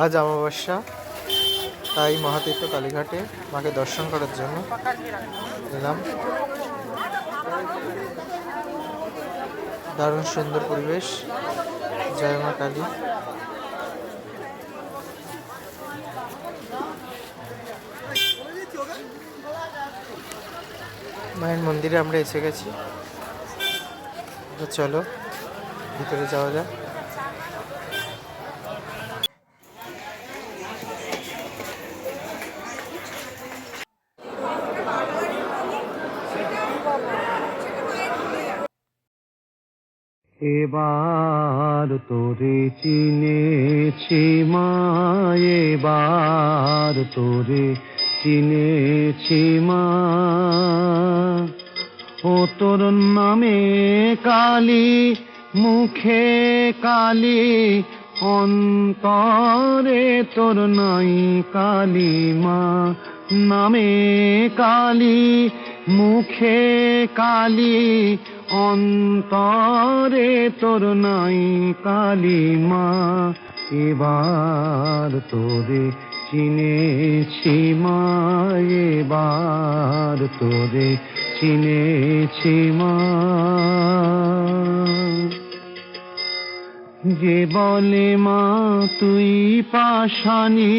আজ অমাবস্যা, তাই মহাতীর্থ কালীঘাটে মাকে দর্শন করার জন্য এলাম। দারুণ সুন্দর পরিবেশ। জয় মা কালী। মায়ের মন্দিরে আমরা এসে গেছি, চলো ভিতরে যাওয়া যাক। এবার তোরে চিনেছি মা, এবার তোরে চিনেছি মা। ও তোর নামে কালী, মুখে কালী, অন্তরে তোর নাই কালী মা। নামে কালী, মুখে কালী, অন্তরে তোর নাই কালী মা। এবার তোরে চিনেছি মা, এবার তোরে চিনেছি মা। যে বলে মা তুই পাষাণী,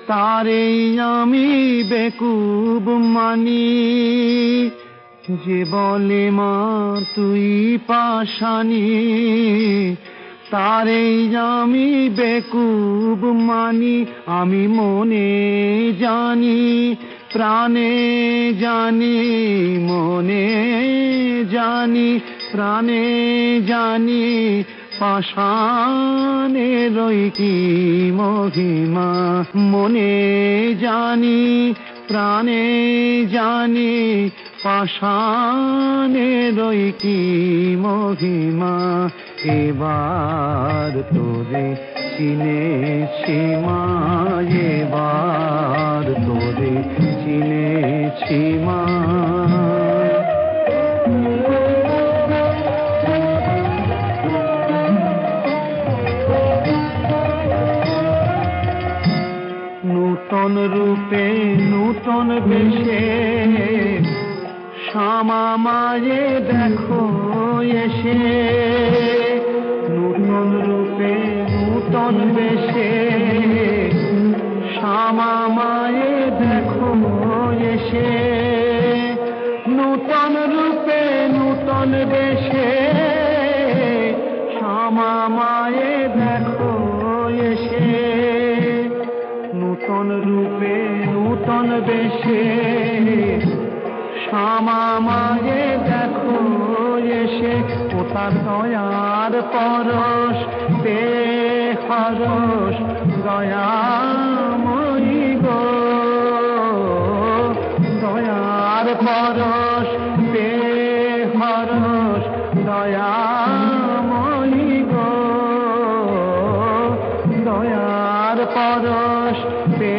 তারে আমি বেকুব মানি। যে বলে মা তুই পাষাণী, তারে আমি বেকুব মানি। আমি মনে জানি, প্রাণে জানি, মনে জানি, প্রাণে জানি, পাষাণেরই কি মহিমা। মনে জানি, প্রাণে জানি, পাষাণেরই কি মহিমা। এবার তোরে চিনেছি মা, এবার তোরে চিনেছি মা। নূতন রূপে নূতন বেশে শ্যামা মায়ে দেখো এসে। নূতন রূপে নূতন বেশে শ্যামা মায়ে দেখো এসে। নূতন রূপে নূতন বেশে শ্যামা মায়ে দেখো এসে। নূতন রূপে নূতন বেশে শ্যামা মায়ে দেখো এসে। ও তার দয়ার পরশ পে হরস, দয়াময়ী গো। দয়ার পরশ পে হরস, দয়াময়ী গো। দয়ার পরশ পে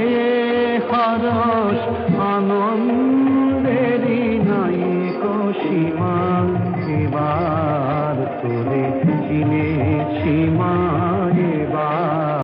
হরস, আনন্দেরই নাই সীমা।